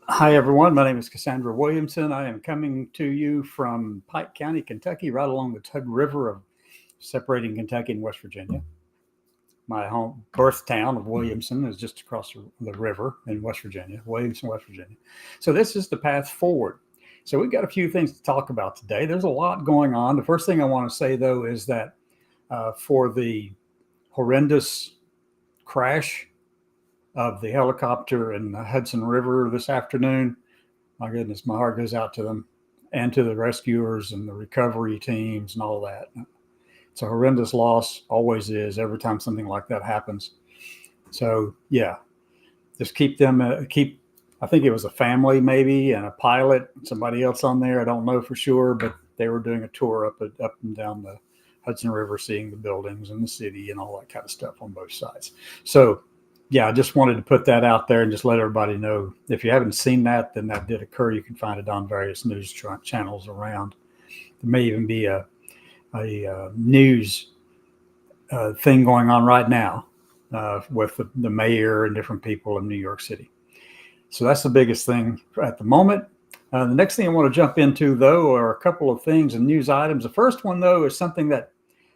Hi, everyone. My name is Cassandra Williamson. I am coming to you from Pike County, Kentucky, right along the Tug River of separating Kentucky and West Virginia. My home birth town of Williamson is just across the river in West Virginia, Williamson, West Virginia. So this is the path forward. So we've got a few things to talk about today. There's a lot going on. The first thing I want to say, though, is that for the horrendous crash of the helicopter in the Hudson River this afternoon, my goodness, my heart goes out to them and to the rescuers and the recovery teams and all that. It's a horrendous loss, always is, every time something like that happens. So, yeah, just keep them, I think it was a family maybe and a pilot, somebody else on there. I don't know for sure, but they were doing a tour up and down the Hudson River, seeing the buildings and the city and all that kind of stuff on both sides. So, yeah, I just wanted to put that out there and just let everybody know. If you haven't seen that, then that did occur. You can find it on various news channels around. There may even be a news thing going on right now with the mayor and different people in New York City. So that's the biggest thing at the moment. The next thing I want to jump into, though, are a couple of things and news items. The first one, though, is something that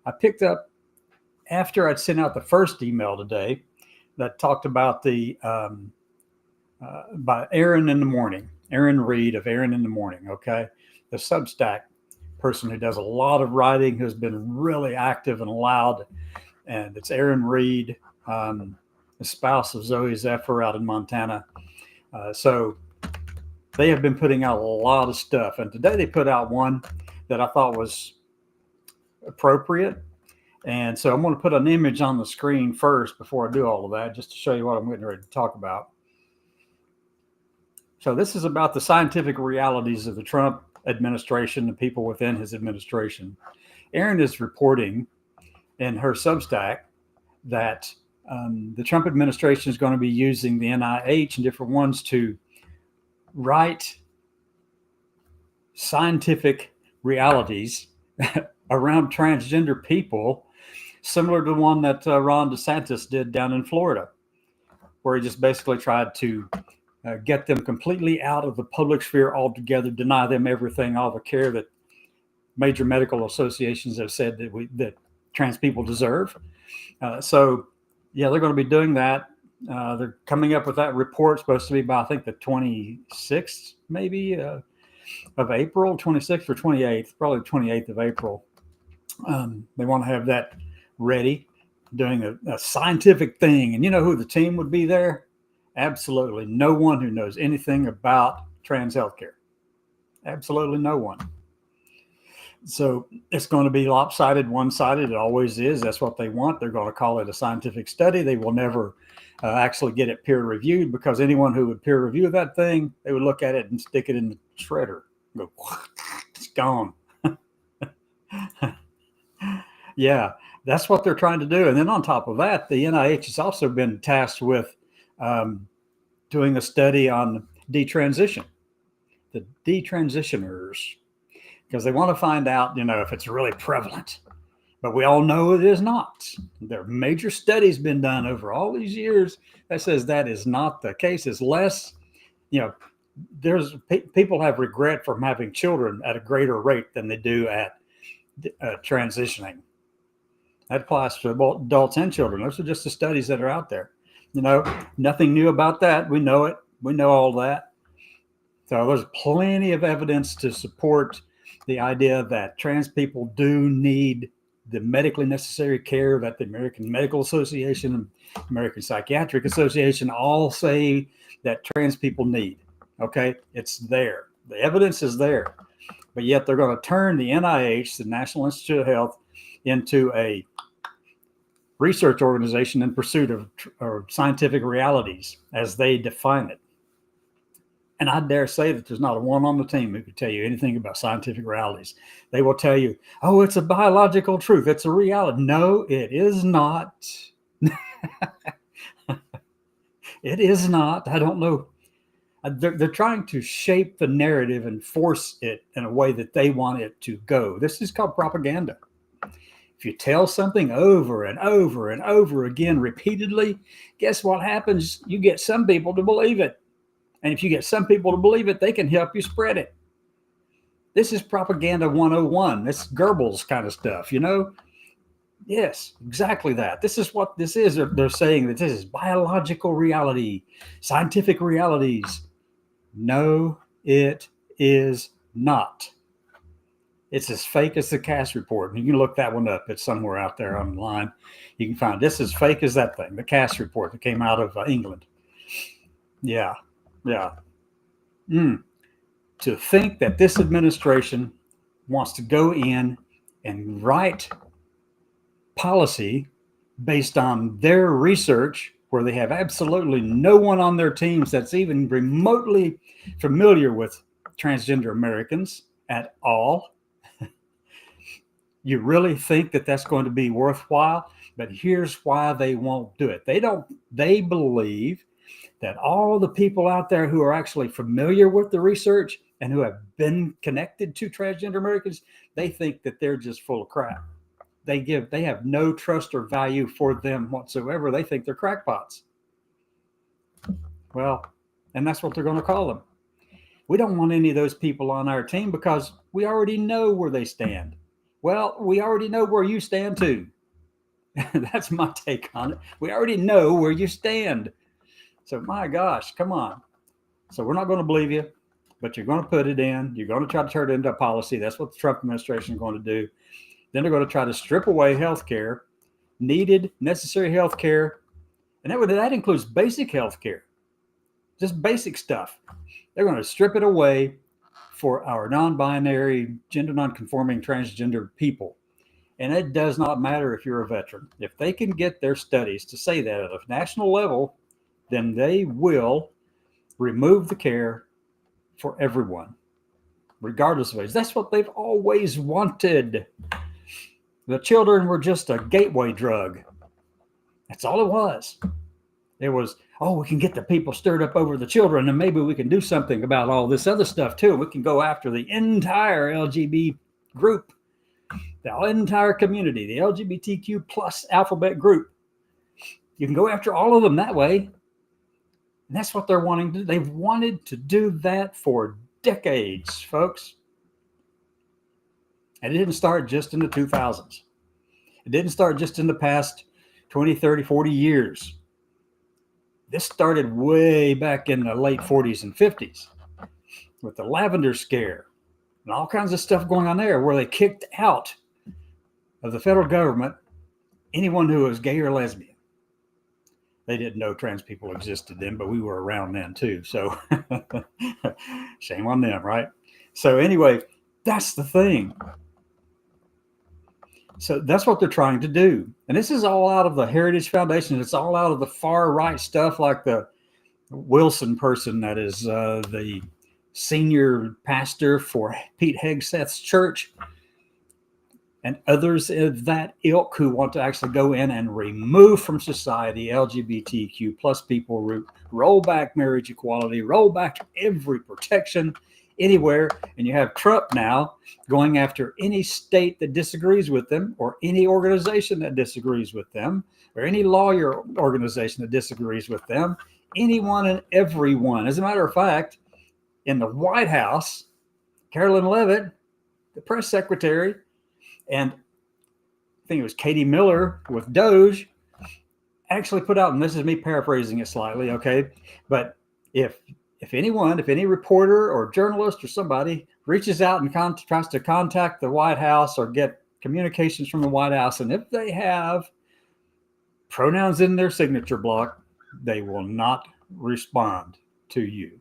I picked up after I'd sent out the first email today that talked about by Aaron in the Morning, Aaron Reed of Aaron in the Morning, okay? The Substack person who does a lot of writing, who's been really active and loud, and it's Aaron Reed, the spouse of Zoe Zephyr out in Montana. So they have been putting out a lot of stuff, and today they put out one that I thought was appropriate. And so I'm going to put an image on the screen first before I do all of that, just to show you what I'm getting ready to talk about. So this is about the scientific realities of the Trump administration and people within his administration. Erin is reporting in her Substack that the Trump administration is going to be using the NIH and different ones to write scientific realities around transgender people, similar to the one that Ron DeSantis did down in Florida, where he just basically tried to get them completely out of the public sphere altogether, deny them everything, all the care that major medical associations have said that trans people deserve. So, yeah, they're going to be doing that. They're coming up with that report, supposed to be by, I think, the 26th, maybe, of April, 26th or 28th, probably 28th of April. They want to have that ready, doing a scientific thing. And you know who the team would be there? Absolutely no one who knows anything about trans healthcare. Absolutely no one. So it's going to be lopsided, one-sided. It always is. That's what they want. They're going to call it a scientific study. They will never actually get it peer-reviewed, because anyone who would peer-review that thing, they would look at it and stick it in the shredder. Go, it's gone. Yeah, that's what they're trying to do. And then on top of that, the NIH has also been tasked with doing a study on detransition, the detransitioners, because they want to find out, if it's really prevalent. But we all know it is not. There are major studies been done over all these years that says that is not the case. It's less, there's people have regret from having children at a greater rate than they do at transitioning. That applies to both adults and children. Those are just the studies that are out there. Nothing new about that. We know it. We know all that. So there's plenty of evidence to support the idea that trans people do need the medically necessary care that the American Medical Association and American Psychiatric Association all say that trans people need. Okay, it's there. The evidence is there. But yet they're going to turn the NIH, the National Institute of Health, into a research organization in pursuit of scientific realities as they define it. And I dare say that there's not a one on the team who could tell you anything about scientific realities. They will tell you, oh, it's a biological truth. It's a reality. No, it is not. It is not. I don't know. They're trying to shape the narrative and force it in a way that they want it to go. This is called propaganda. If you tell something over and over and over again repeatedly, guess what happens? You get some people to believe it. And if you get some people to believe it, they can help you spread it. This is propaganda 101. This Goebbels kind of stuff, you know? Yes, exactly that. This is what this is. They're saying that this is biological reality, scientific realities. No, it is not. It's as fake as the Cass report. And you can look that one up. It's somewhere out there online. You can find this as fake as that thing, the Cass report that came out of England. Yeah, yeah. To think that this administration wants to go in and write policy based on their research, where they have absolutely no one on their teams that's even remotely familiar with transgender Americans at all. You really think that that's going to be worthwhile? But here's why they won't do it. They believe that all the people out there who are actually familiar with the research and who have been connected to transgender Americans, they think that they're just full of crap. They have no trust or value for them whatsoever. They think they're crackpots. Well, and that's what they're going to call them. We don't want any of those people on our team because we already know where they stand. Well, we already know where you stand too. That's my take on it. We already know where you stand. So my gosh, come on. So we're not going to believe you, but you're going to put it in. You're going to try to turn it into a policy. That's what the Trump administration is going to do. Then they're going to try to strip away health care, needed, necessary health care. And that includes basic health care, just basic stuff. They're going to strip it away for our non-binary, gender non-conforming, transgender people. And it does not matter if you're a veteran. If they can get their studies to say that at a national level, then they will remove the care for everyone, regardless of age. That's what they've always wanted. The children were just a gateway drug. That's all it was. It was, we can get the people stirred up over the children, and maybe we can do something about all this other stuff too. We can go after the entire LGBT group, the entire community, the LGBTQ plus alphabet group. You can go after all of them that way. And that's what they're wanting to do. They've wanted to do that for decades, folks. And it didn't start just in the 2000s. It didn't start just in the past 20, 30, 40 years. This started way back in the late 40s and 50s with the lavender scare and all kinds of stuff going on there, where they kicked out of the federal government anyone who was gay or lesbian. They didn't know trans people existed then, but we were around then too. So shame on them, right? So anyway, that's the thing. So that's what they're trying to do. And this is all out of the Heritage Foundation. It's all out of the far right stuff, like the Williamson person that is the senior pastor for Pete Hegseth's church, and others of that ilk who want to actually go in and remove from society LGBTQ plus people, roll back marriage equality, roll back every protection anywhere. And you have Trump now going after any state that disagrees with them, or any organization that disagrees with them, or any lawyer organization that disagrees with them, anyone and everyone. As a matter of fact, in the White House, Carolyn Leavitt, the press secretary, and I think it was Katie Miller with Doge, actually put out, and this is me paraphrasing it slightly, okay, but if any reporter or journalist or somebody reaches out and tries to contact the White House or get communications from the White House, and if they have pronouns in their signature block, they will not respond to you.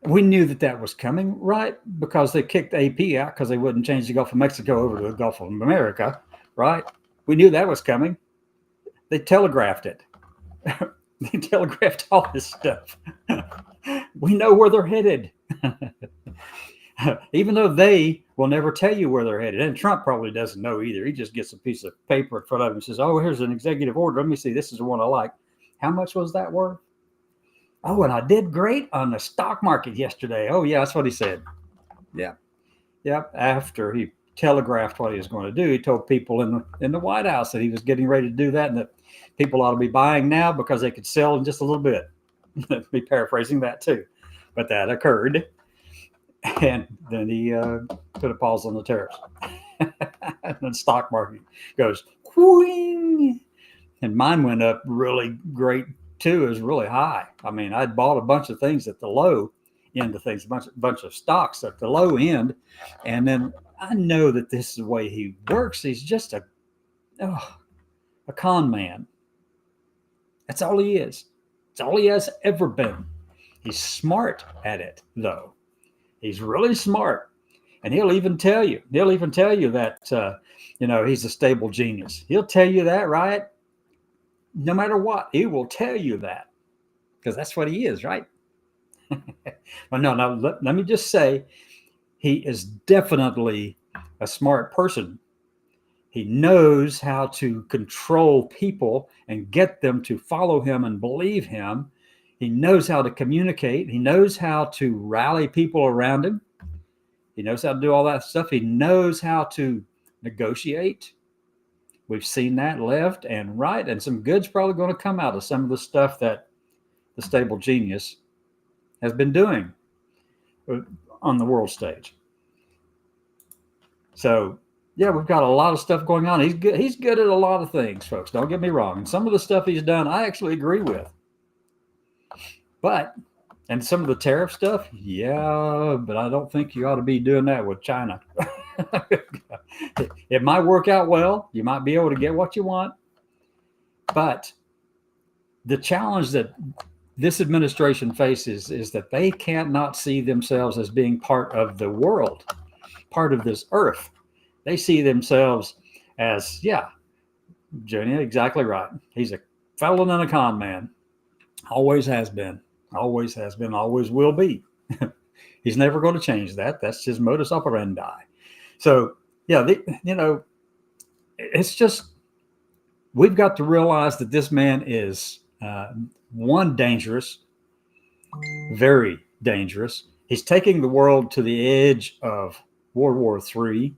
We knew that was coming, right? Because they kicked AP out because they wouldn't change the Gulf of Mexico over to the Gulf of America, right? We knew that was coming. They telegraphed it. They telegraphed all this stuff. We know where they're headed. Even though they will never tell you where they're headed. And Trump probably doesn't know either. He just gets a piece of paper in front of him and says, here's an executive order. Let me see. This is the one I like. How much was that worth? Oh, and I did great on the stock market yesterday. Oh, yeah, that's what he said. Yeah. Yep. After he telegraphed what he was going to do. He told people in the White House that he was getting ready to do that, and that people ought to be buying now because they could sell in just a little bit. Be paraphrasing that too, but that occurred, and then he put a pause on the tariffs. And the stock market goes whooing, and mine went up really great too. It was really high. I mean, I'd bought a bunch of things at the low end of things, a bunch of stocks at the low end, and then I know that this is the way he works. He's just a con man. That's all he is. It's all he has ever been. He's smart at it, though. He's really smart. And he'll even tell you that, he's a stable genius. He'll tell you that, right? No matter what, he will tell you that because that's what he is, right? Well, no, let me just say he is definitely a smart person. He knows how to control people and get them to follow him and believe him. He knows how to communicate. He knows how to rally people around him. He knows how to do all that stuff. He knows how to negotiate. We've seen that left and right, and some good's probably going to come out of some of the stuff that the stable genius has been doing on the world stage. So, yeah, we've got a lot of stuff going on. He's good at a lot of things, folks. Don't get me wrong. And some of the stuff he's done, I actually agree with. And some of the tariff stuff, yeah, but I don't think you ought to be doing that with China. It might work out well. You might be able to get what you want. But the challenge that this administration faces is that they can't not see themselves as being part of the world, part of this earth. They see themselves as, Jenny, exactly right. He's a felon and a con man. Always has been, always will be. He's never going to change that. That's his modus operandi. So, it's just, we've got to realize that this man is, dangerous, very dangerous. He's taking the world to the edge of World War III.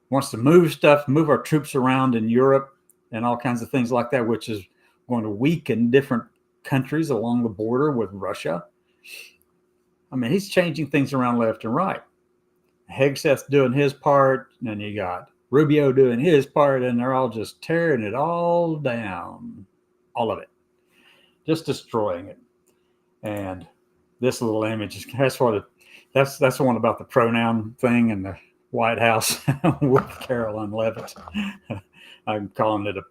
Wants to move our troops around in Europe and all kinds of things like that, which is going to weaken different countries along the border with Russia. I mean, he's changing things around left and right. Hegseth's doing his part, and then you got Rubio doing his part, and they're all just tearing it all down. All of it. Just destroying it. And this little image, that's the one about the pronoun thing in the White House with Carolyn Leavitt. I'm calling it a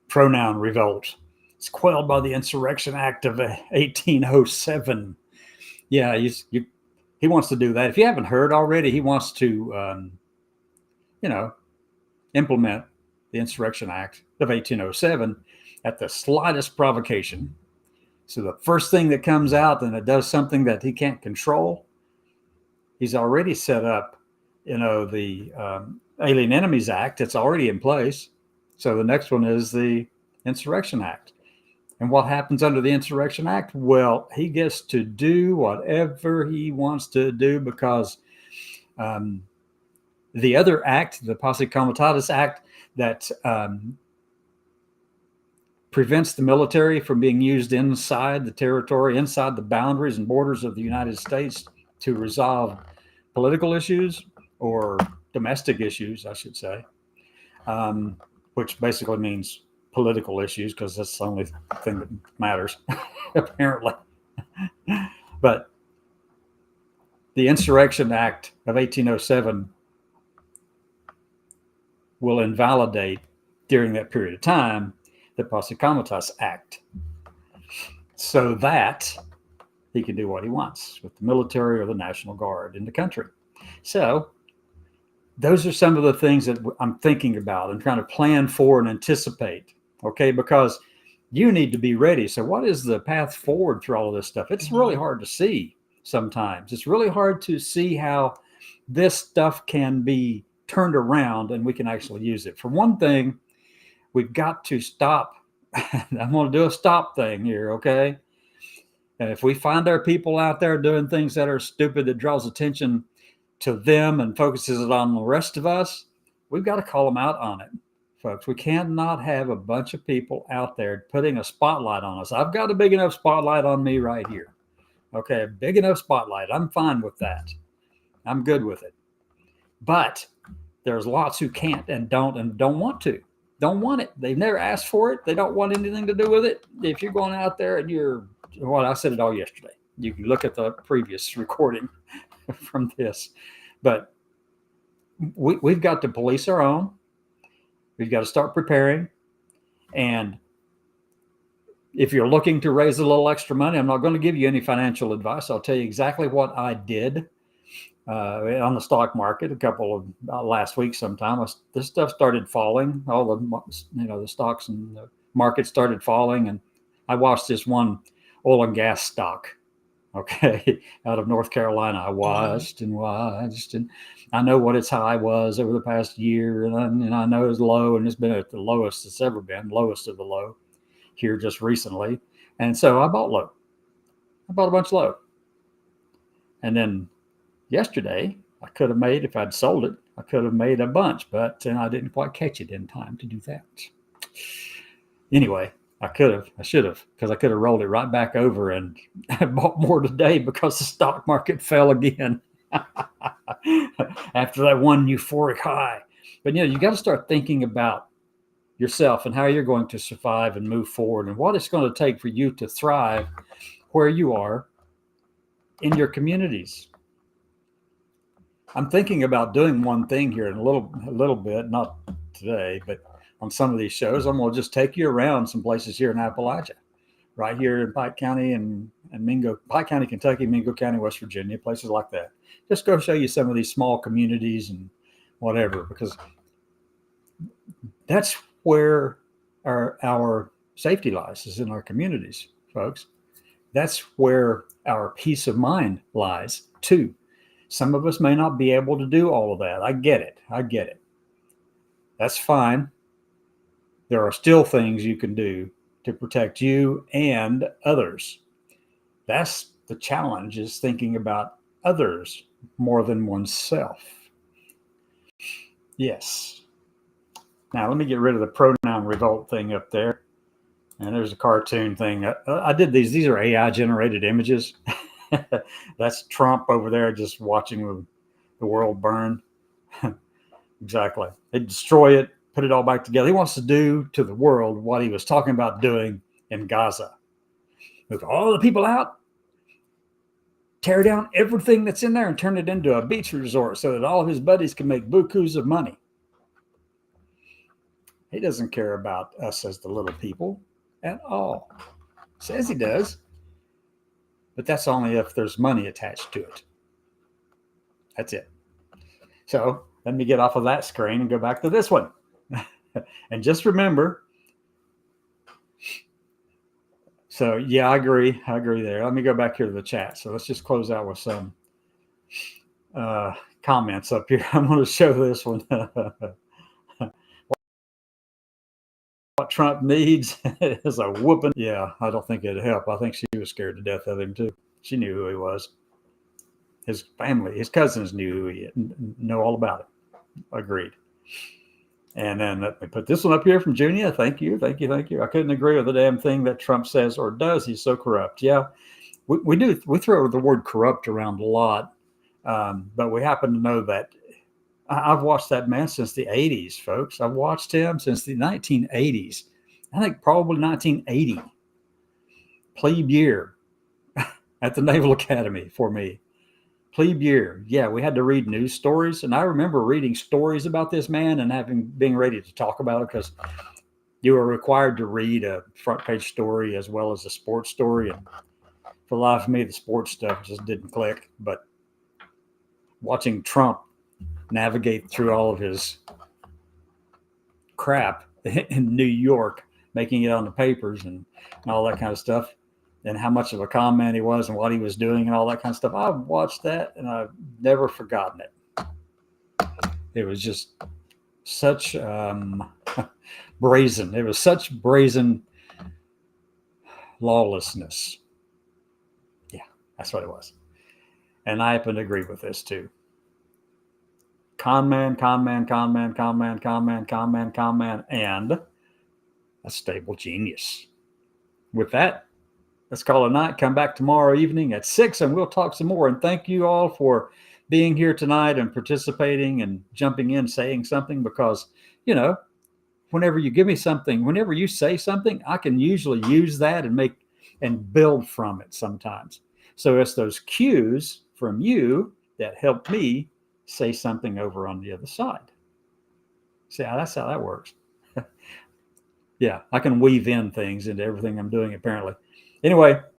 pronoun revolt. It's quelled by the Insurrection Act of 1807. Yeah, he wants to do that. If you haven't heard already, he wants to, implement the Insurrection Act of 1807 at the slightest provocation. So the first thing that comes out and it does something that he can't control, he's already set up, the Alien Enemies Act. It's already in place. So the next one is the Insurrection Act. And what happens under the Insurrection Act? Well, he gets to do whatever he wants to do because the other act, the Posse Comitatus Act, that prevents the military from being used inside the territory, inside the boundaries and borders of the United States to resolve political issues or domestic issues, I should say, which basically means political issues because that's the only thing that matters, apparently. But the Insurrection Act of 1807 will invalidate, during that period of time, the Posse Comitatus Act, so that he can do what he wants with the military or the National Guard in the country. So those are some of the things that I'm thinking about and trying to plan for and anticipate, okay? Because you need to be ready. So what is the path forward through all of this stuff? It's really hard to see sometimes. It's really hard to see how this stuff can be turned around and we can actually use it. For one thing, we've got to stop. I'm going to do a stop thing here, okay? And if we find our people out there doing things that are stupid, that draws attention, to them and focuses it on the rest of us, we've got to call them out on it, folks. We cannot have a bunch of people out there putting a spotlight on us. I've got a big enough spotlight on me right here. Okay, a big enough spotlight. I'm fine with that. I'm good with it. But there's lots who can't and don't want to. Don't want it. They've never asked for it. They don't want anything to do with it. If you're going out there and I said it all yesterday. You can look at the previous recording from this. But we've got to police our own. We've got to start preparing. And if you're looking to raise a little extra money, I'm not going to give you any financial advice. I'll tell you exactly what I did on the stock market a couple of last week sometime. This stuff started falling. All the stocks and the market started falling. And I watched this one oil and gas stock, okay, out of North Carolina. I watched, and I know what its high was over the past year. And I know it's low, and it's been at the lowest it's ever been, lowest of the low here just recently. And so I bought low. I bought a bunch low. And then yesterday, I could have made, if I'd sold it, I could have made a bunch, but I didn't quite catch it in time to do that. Anyway, I should have, because I could have rolled it right back over and bought more today because the stock market fell again after that one euphoric high. But you got to start thinking about yourself and how you're going to survive and move forward and what it's going to take for you to thrive where you are in your communities. I'm thinking about doing one thing here in a little bit, not today, but on some of these shows, I'm going to just take you around some places here in Appalachia, right here in Pike County and Pike County, Kentucky, Mingo County, West Virginia, places like that. Just go show you some of these small communities and whatever, because that's where our safety lies, is in our communities, folks. That's where our peace of mind lies too. Some of us may not be able to do all of that. I get it. That's fine. There are still things you can do to protect you and others. That's the challenge, is thinking about others more than oneself. Yes. Now, let me get rid of the pronoun revolt thing up there. And there's a cartoon thing. I did these. These are AI generated images. That's Trump over there just watching the world burn. Exactly. They destroy it, put it all back together. He wants to do to the world what he was talking about doing in Gaza. Move all the people out, tear down everything that's in there, and turn it into a beach resort so that all of his buddies can make bukus of money. He doesn't care about us as the little people at all. Says he does. But that's only if there's money attached to it. That's it. So let me get off of that screen and go back to this one. And just remember. So yeah, I agree there. Let me go back here to the chat. So let's just close out with some comments up here. I'm going to show this one. What Trump needs is a whooping. Yeah, I don't think it'd help. I think she was scared to death of him too. She knew who he was. His family, his cousins knew who he know all about it. Agreed. And then let me put this one up here from Junia. Thank you. I couldn't agree with the damn thing that Trump says or does. He's so corrupt. Yeah, we do. We throw the word corrupt around a lot, but we happen to know that I've watched that man since the 80s, folks. I've watched him since the 1980s. I think probably 1980. Plebe year at the Naval Academy for me. Plebe year. Yeah, we had to read news stories. And I remember reading stories about this man and being ready to talk about it, because you were required to read a front page story as well as a sports story. And for the life of me, the sports stuff just didn't click. But watching Trump navigate through all of his crap in New York, making it on the papers and all that kind of stuff, and how much of a con man he was and what he was doing and all that kind of stuff. I've watched that and I've never forgotten it. It was just such brazen. It was such brazen lawlessness. Yeah, that's what it was. And I happen to agree with this too. con man, con man, con man, con man, con man, con man, con man, and a stable genius. With that, let's call it a night. Come back tomorrow evening at 6 and we'll talk some more. And thank you all for being here tonight and participating and jumping in, saying something, because, you know, whenever you give me something, whenever you say something, I can usually use that and make and build from it sometimes. So it's those cues from you that help me say something over on the other side. See, that's how that works. Yeah, I can weave in things into everything I'm doing, apparently. Anyway,